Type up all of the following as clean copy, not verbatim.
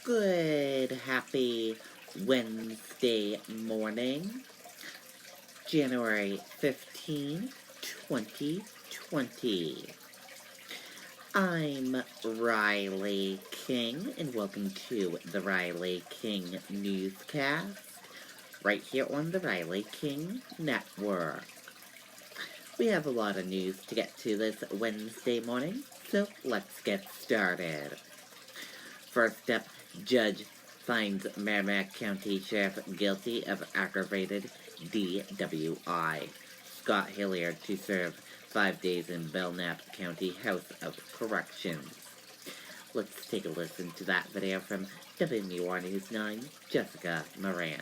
Good, happy Wednesday morning, January 15, 2020. I'm Riley King, and welcome to the Riley King Newscast, right here on the Riley King Network. We have a lot of news to get to this Wednesday morning, so let's get started. First up, Judge finds Merrimack County Sheriff guilty of aggravated DWI. Scott Hilliard to serve 5 days in Belknap County House of Corrections. Let's take a listen to that video from WMUR News 9, Jessica Moran.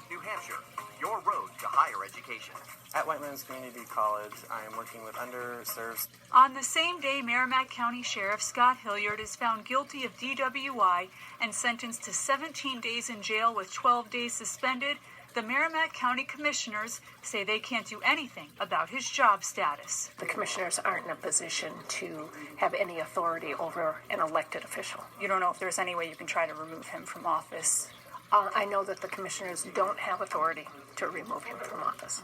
New Hampshire, your road to higher education. At Whitelands Community College, I am working with underserved. On the same day, Merrimack County Sheriff Scott Hilliard is found guilty of DWI and sentenced to 17 days in jail with 12 days suspended. The Merrimack County Commissioners say they can't do anything about his job status. The commissioners aren't in a position to have any authority over an elected official. You don't know if there's any way you can try to remove him from office. I know that the commissioners don't have authority to remove him from office.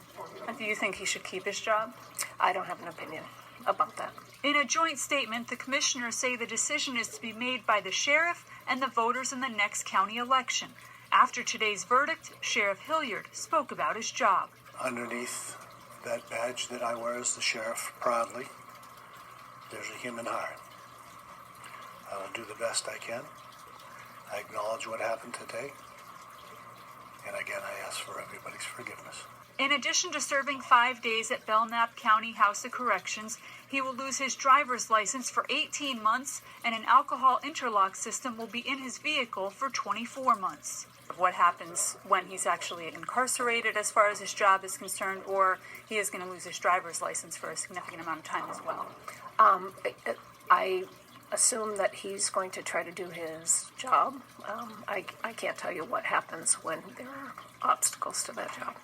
Do you think he should keep his job? I don't have an opinion about that. In a joint statement, the commissioners say the decision is to be made by the sheriff and the voters in the next county election. After today's verdict, Sheriff Hilliard spoke about his job. Underneath that badge that I wear as the sheriff proudly, there's a human heart. I will do the best I can. I acknowledge what happened today. And again, I ask for everybody's forgiveness. In addition to serving 5 days at Belknap County House of Corrections, he will lose his driver's license for 18 months, and an alcohol interlock system will be in his vehicle for 24 months. What happens when he's actually incarcerated as far as his job is concerned, or he is going to lose his driver's license for a significant amount of time as well? I assume that he's going to try to do his job. I can't tell you what happens when there are obstacles to that job.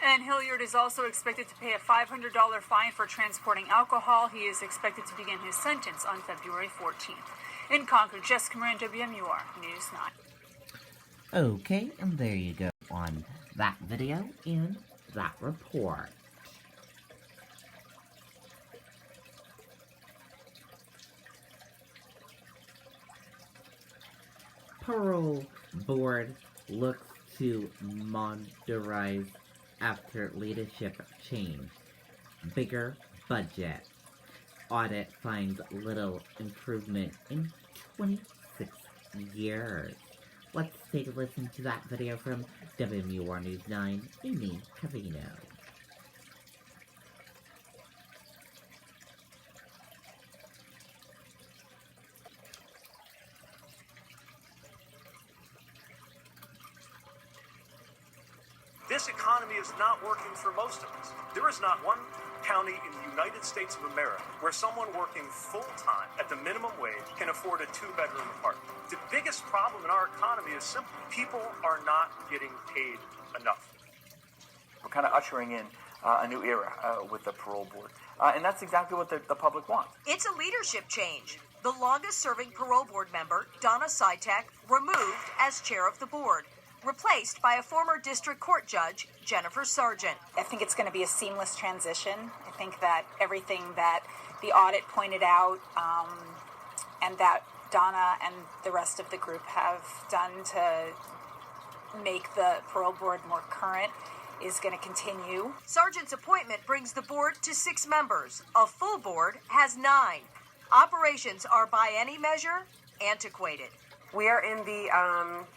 And Hilliard is also expected to pay a $500 fine for transporting alcohol. He is expected to begin his sentence on February 14th. In Concord, Jessica Moran, WMUR News 9. Okay, and there you go on that video and that report. Parole board looks to modernize after leadership change. Bigger budget. Audit finds little improvement in 26 years. Let's take a listen to that video from WMUR News 9, Amy Cavino. This economy is not working for most of us. There is not one county in the United States of America where someone working full-time at the minimum wage can afford a two-bedroom apartment. The biggest problem in our economy is simple. People are not getting paid enough. We're kind of ushering in a new era with the parole board. And that's exactly what the public wants. It's a leadership change. The longest-serving parole board member, Donna Sitek, removed as chair of the board, replaced by a former district court judge, Jennifer Sargent. I think it's going to be a seamless transition. I think that everything that the audit pointed out and that Donna and the rest of the group have done to make the parole board more current is going to continue. Sargent's appointment brings the board to 6 members. A full board has 9. Operations are, by any measure, antiquated. We are in the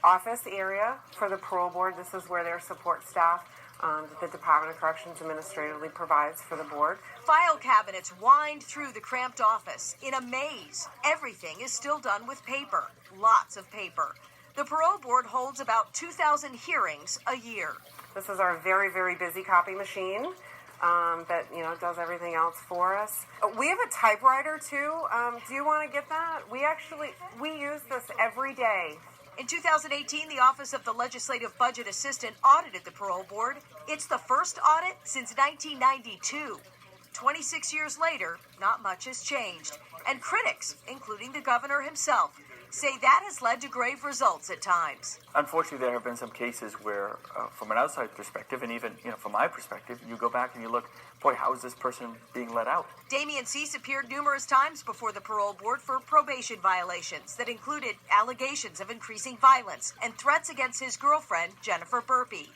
office area for the parole board. This is where their support staff that the Department of Corrections administratively provides for the board. File cabinets wind through the cramped office in a maze. Everything is still done with paper, lots of paper. The parole board holds about 2,000 hearings a year. This is our very, very busy copy machine. that does everything else for us. We have a typewriter too. Do you want to get that? We use this every day. In 2018, the Office of the Legislative Budget Assistant audited the parole board. It's the first audit since 1992. 26 years later, not much has changed. And critics, including the governor himself, say that has led to grave results at times. Unfortunately, there have been some cases where, from an outside perspective, and even from my perspective, you go back and you look, boy, how is this person being let out? Damian Cease appeared numerous times before the parole board for probation violations that included allegations of increasing violence and threats against his girlfriend, Jennifer Burpee.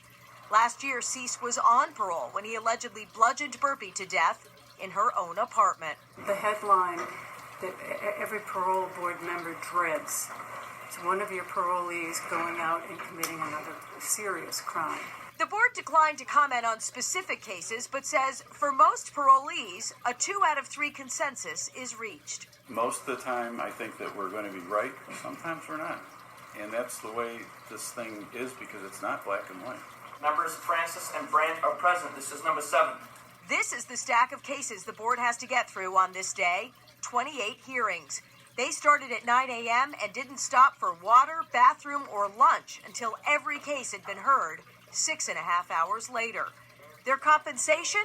Last year, Cease was on parole when he allegedly bludgeoned Burpee to death in her own apartment. The headline that every parole board member dreads is one of your parolees going out and committing another serious crime. The board declined to comment on specific cases, but says for most parolees, a 2 out of 3 consensus is reached. Most of the time, I think that we're going to be right. Sometimes we're not. And that's the way this thing is because it's not black and white. Members Francis and Brandt are present. This is number 7. This is the stack of cases the board has to get through on this day. 28 hearings. They started at 9 a.m. and didn't stop for water, bathroom, or lunch until every case had been heard 6.5 hours later. Their compensation?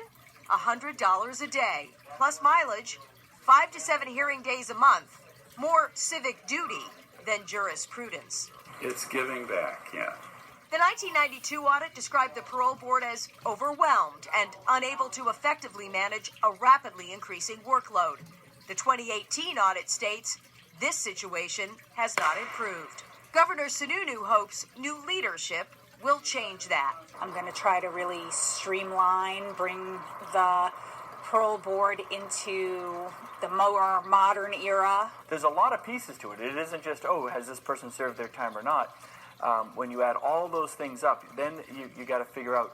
$100 a day, plus mileage, 5 to 7 hearing days a month. More civic duty than jurisprudence. It's giving back, yeah. The 1992 audit described the parole board as overwhelmed and unable to effectively manage a rapidly increasing workload. The 2018 audit states this situation has not improved. Governor Sununu hopes new leadership will change that. I'm going to try to really streamline, bring the parole board into the more modern era. There's a lot of pieces to it. It isn't just, has this person served their time or not? When you add all those things up, then you got to figure out,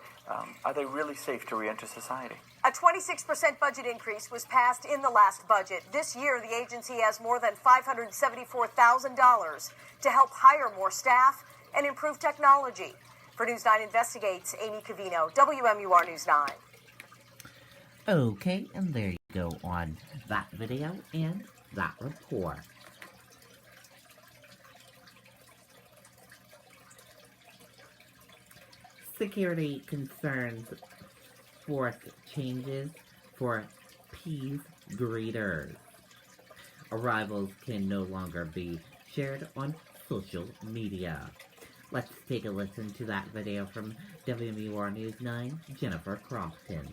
are they really safe to re-enter society? A 26% budget increase was passed in the last budget. This year, the agency has more than $574,000 to help hire more staff and improve technology. For News 9 Investigates, Amy Covino, WMUR News 9. Okay, and there you go on that video and that report. Security concerns force changes for peas greeters. Arrivals can no longer be shared on social media. Let's take a listen to that video from WMUR News 9, Jennifer Crofton.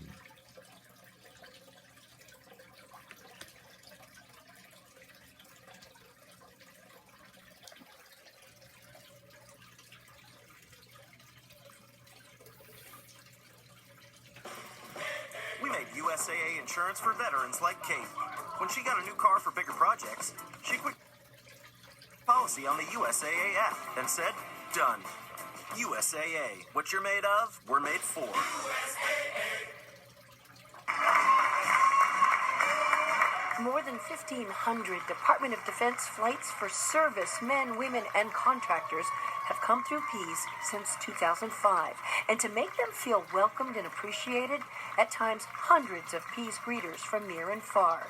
We made USAA insurance for veterans like Kate. When she got a new car for bigger projects, she quit policy on the USAA app and said, done. USAA. What you're made of, we're made for. More than 1,500 Department of Defense flights for service men, women, and contractors have come through Pease since 2005. And to make them feel welcomed and appreciated, at times hundreds of Pease greeters from near and far.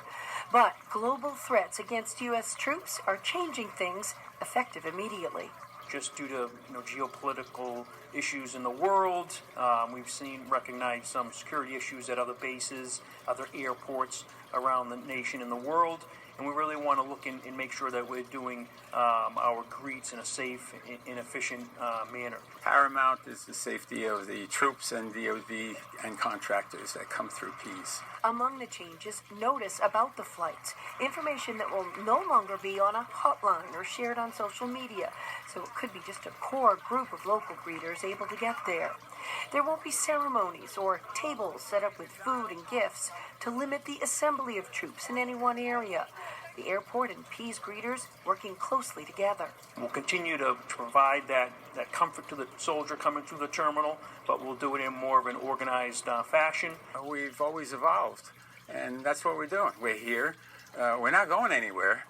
But global threats against U.S. troops are changing things effective immediately. Just due to geopolitical issues in the world, we've recognized some security issues at other bases, other airports around the nation and the world, and we really want to look and make sure that we're doing our greets in a safe and efficient manner. Paramount is the safety of the troops and DoD and contractors that come through Pease. Among the changes, notice about the flights, information that will no longer be on a hotline or shared on social media, so it could be just a core group of local greeters able to get there. There won't be ceremonies or tables set up with food and gifts to limit the assembly of troops in any one area. The airport and Pease greeters working closely together. We'll continue to provide that comfort to the soldier coming through the terminal, but we'll do it in more of an organized fashion. We've always evolved, and that's what we're doing. We're here. We're not going anywhere.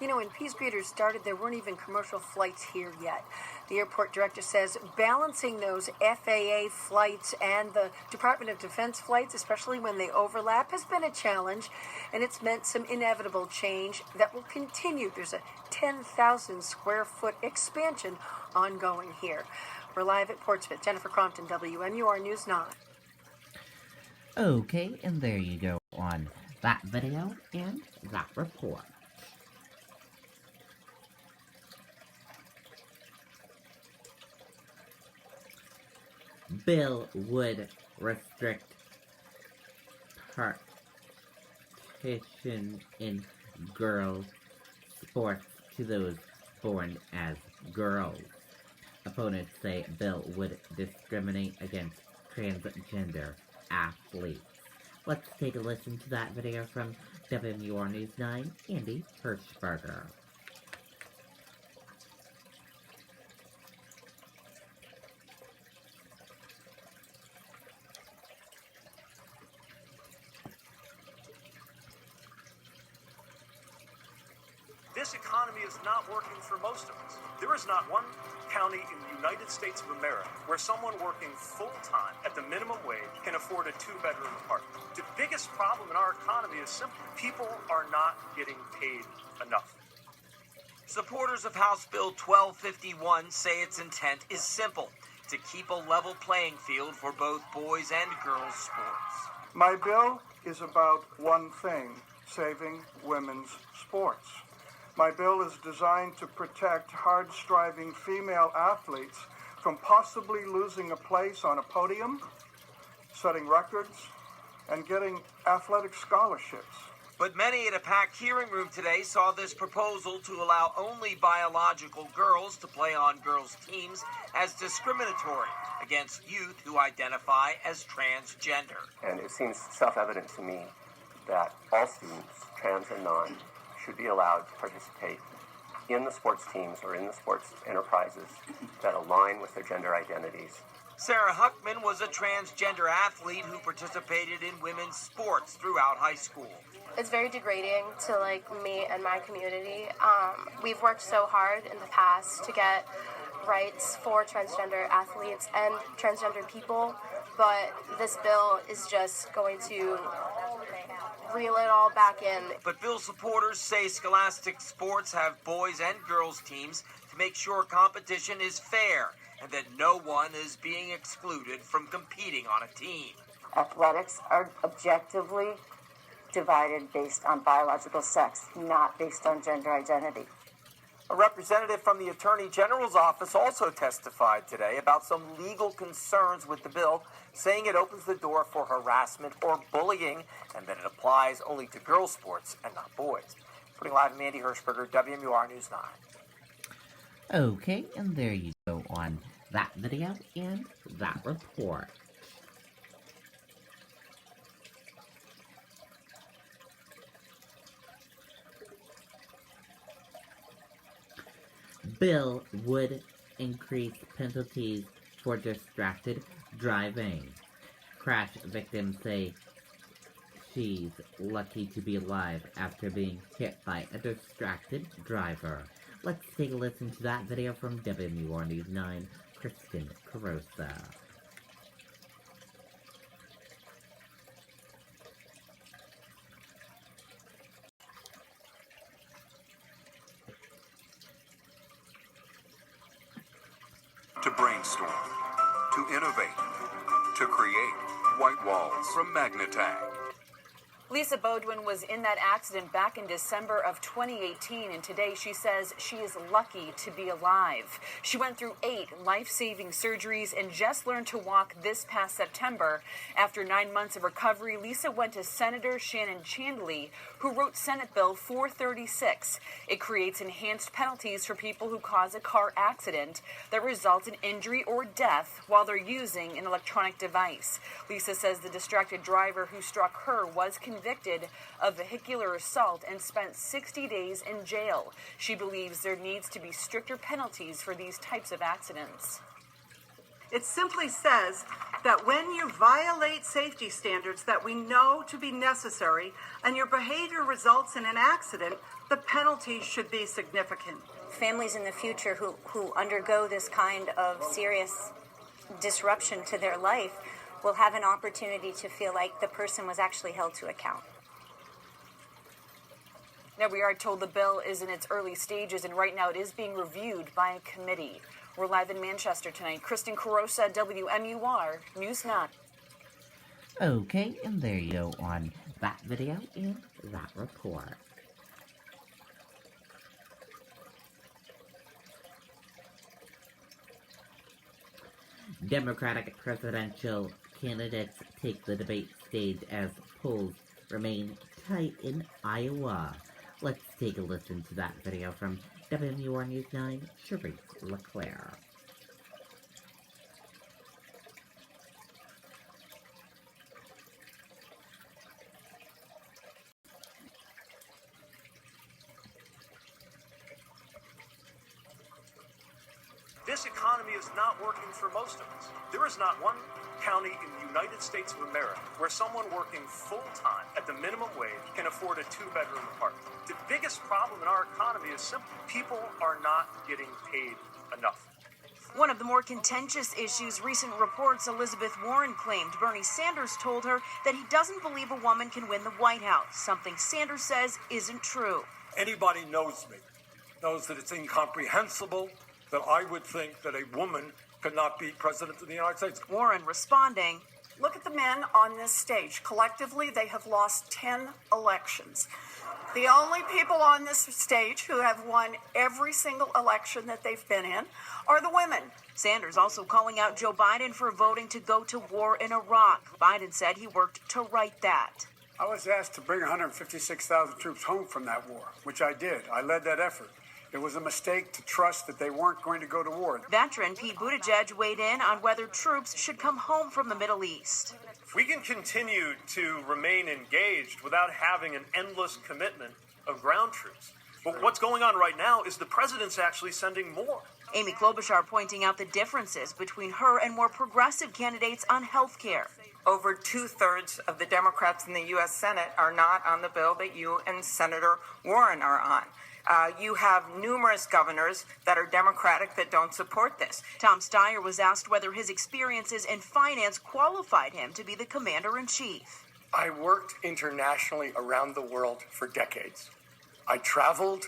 You know, when Pease greeters started, there weren't even commercial flights here yet. The airport director says balancing those FAA flights and the Department of Defense flights, especially when they overlap, has been a challenge, and it's meant some inevitable change that will continue. There's a 10,000 square foot expansion ongoing here. We're live at Portsmouth. Jennifer Crompton, WMUR News 9. Okay, and there you go on that video and that report. Bill would restrict participation in girls' sports to those born as girls. Opponents say bill would discriminate against transgender athletes. Let's take a listen to that video from WMUR News 9, Andy Hirschberger. This economy is not working for most of us. There is not one county in the United States of America where someone working full-time at the minimum wage can afford a two-bedroom apartment. The biggest problem in our economy is simple. People are not getting paid enough. Supporters of House Bill 1251 say its intent is simple: to keep a level playing field for both boys and girls sports. My bill is about one thing: saving women's sports. My bill is designed to protect hard-striving female athletes from possibly losing a place on a podium, setting records, and getting athletic scholarships. But many at a packed hearing room today saw this proposal to allow only biological girls to play on girls' teams as discriminatory against youth who identify as transgender. And it seems self-evident to me that all students, trans and non, should be allowed to participate in the sports teams or in the sports enterprises that align with their gender identities. Sarah Huckman was a transgender athlete who participated in women's sports throughout high school. It's very degrading to me and my community. We've worked so hard in the past to get rights for transgender athletes and transgender people, but this bill is just going to reel it all back in. But bill supporters say scholastic sports have boys and girls teams to make sure competition is fair and that no one is being excluded from competing on a team. Athletics are objectively divided based on biological sex, not based on gender identity. A representative from the Attorney General's office also testified today about some legal concerns with the bill, saying it opens the door for harassment or bullying and that it applies only to girls' sports and not boys. Putting live, I'm Andy Hirschberger, WMUR News 9. Okay, and there you go on that video and that report. Bill would increase penalties for distracted driving. Crash victims say she's lucky to be alive after being hit by a distracted driver. Let's take a listen to that video from WMUR News 9, Kristen Carosa. To brainstorm, to innovate, to create. White Walls from Magnatag. Lisa Bodwin was in that accident back in December of 2018, and today she says she is lucky to be alive. She went through 8 life-saving surgeries and just learned to walk this past September. After 9 months of recovery, Lisa went to Senator Shannon Chandley, who wrote Senate Bill 436. It creates enhanced penalties for people who cause a car accident that results in injury or death while they're using an electronic device. Lisa says the distracted driver who struck her was convicted of vehicular assault and spent 60 days in jail. She believes there needs to be stricter penalties for these types of accidents. It simply says that when you violate safety standards that we know to be necessary and your behavior results in an accident, the penalty should be significant. families in the future who undergo this kind of serious disruption to their life will have an opportunity to feel like the person was actually held to account. Now, we are told the bill is in its early stages, and right now it is being reviewed by a committee. We're live in Manchester tonight. Kristen Carosa, WMUR, News 9. Okay, and there you go on that video and that report. Democratic presidential candidates take the debate stage as polls remain tight in Iowa. Let's take a listen to that video from WMUR News 9, Cherise LeClaire. This economy is not working for most of us. There is not one county in the United States of America where someone working full-time at the minimum wage can afford a two-bedroom apartment. The biggest problem in our economy is simple. People are not getting paid enough. One of the more contentious issues, recent reports Elizabeth Warren claimed Bernie Sanders told her that he doesn't believe a woman can win the White House, something Sanders says isn't true. Anybody knows me, knows that it's incomprehensible that I would think that a woman could not be president of the United States. Warren responding, look at the men on this stage. Collectively, they have lost 10 elections. The only people on this stage who have won every single election that they've been in are the women. Sanders also calling out Joe Biden for voting to go to war in Iraq. Biden said he worked to right that. I was asked to bring 156,000 troops home from that war, which I did. I led that effort. It was a mistake to trust that they weren't going to go to war. Veteran Pete Buttigieg weighed in on whether troops should come home from the Middle East. We can continue to remain engaged without having an endless commitment of ground troops. But what's going on right now is the president's actually sending more. Amy Klobuchar pointing out the differences between her and more progressive candidates on health care. Over 2/3 of the Democrats in the U.S. Senate are not on the bill that you and Senator Warren are on. You have numerous governors that are Democratic that don't support this. Tom Steyer was asked whether his experiences in finance qualified him to be the commander-in-chief. I worked internationally around the world for decades. I traveled,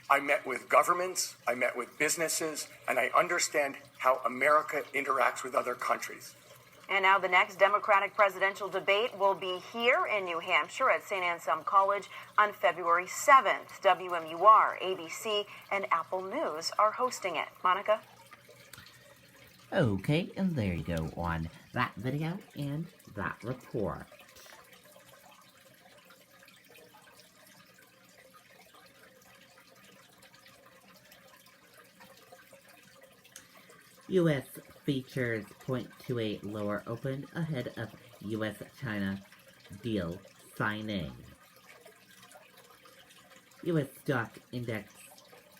I met with governments, I met with businesses, and I understand how America interacts with other countries. And now the next Democratic presidential debate will be here in New Hampshire at St. Anselm College on February 7th. WMUR, ABC, and Apple News are hosting it. Monica? Okay, and there you go on that video and that report. U.S. features point to a lower open ahead of U.S.-China deal signing. U.S. stock index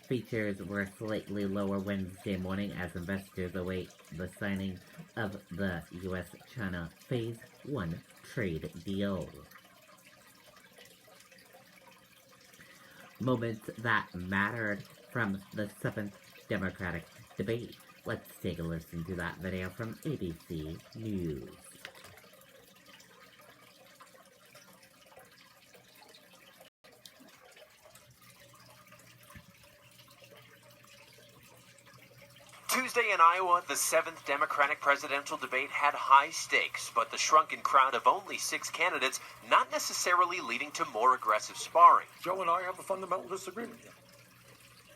features were slightly lower Wednesday morning as investors await the signing of the U.S.-China Phase 1 trade deal. Moments that mattered from the 7th Democratic debate. Let's take a listen to that video from ABC News. Tuesday in Iowa, the 7th Democratic presidential debate had high stakes, but the shrunken crowd of only 6 candidates not necessarily leading to more aggressive sparring. Joe and I have a fundamental disagreement here,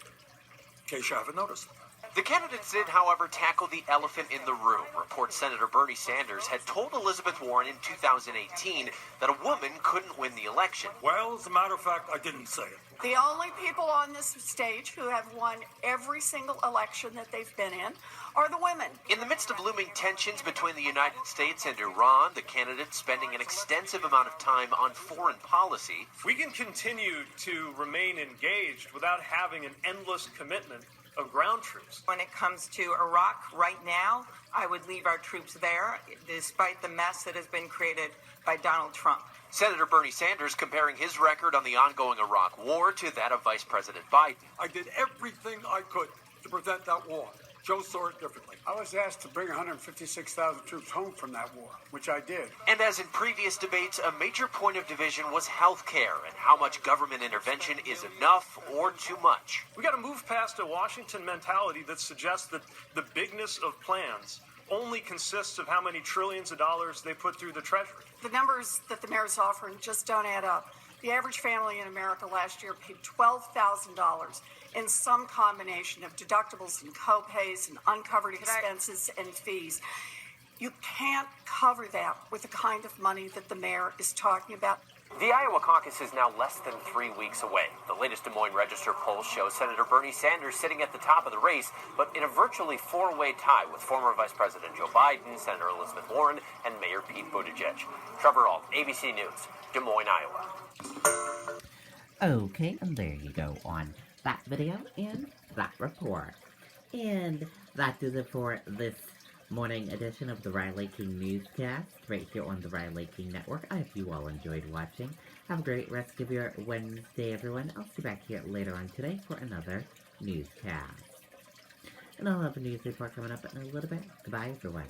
in case you haven't noticed. The candidates did, however, tackle the elephant in the room. Reports Senator Bernie Sanders had told Elizabeth Warren in 2018 that a woman couldn't win the election. Well, as a matter of fact, I didn't say it. The only people on this stage who have won every single election that they've been in are the women. In the midst of looming tensions between the United States and Iran, the candidates spending an extensive amount of time on foreign policy. We can continue to remain engaged without having an endless commitment of ground troops. When it comes to Iraq right now, I would leave our troops there, despite the mess that has been created by Donald Trump. Senator Bernie Sanders comparing his record on the ongoing Iraq War to that of Vice President Biden. I did everything I could to prevent that war. Joe saw it differently. I was asked to bring 156,000 troops home from that war, which I did. And as in previous debates, a major point of division was health care and how much government intervention is enough or too much. We got to move past a Washington mentality that suggests that the bigness of plans only consists of how many trillions of dollars they put through the Treasury. The numbers that the mayor's offering just don't add up. The average family in America last year paid $12,000 in some combination of deductibles and co-pays and uncovered expenses and fees. You can't cover that with the kind of money that the mayor is talking about. The Iowa caucus is now less than 3 weeks away. The latest Des Moines Register poll shows Senator Bernie Sanders sitting at the top of the race, but in a virtually four-way tie with former Vice President Joe Biden, Senator Elizabeth Warren, and Mayor Pete Buttigieg. Trevor Ault, ABC News, Des Moines, Iowa. Okay, and there you go on that video and that report. And that does it for this morning edition of the Riley King Newscast, right here on the Riley King Network. I hope you all enjoyed watching. Have a great rest of your Wednesday, everyone. I'll see you back here later on today for another newscast. And I'll have a news report coming up in a little bit. Goodbye, everyone.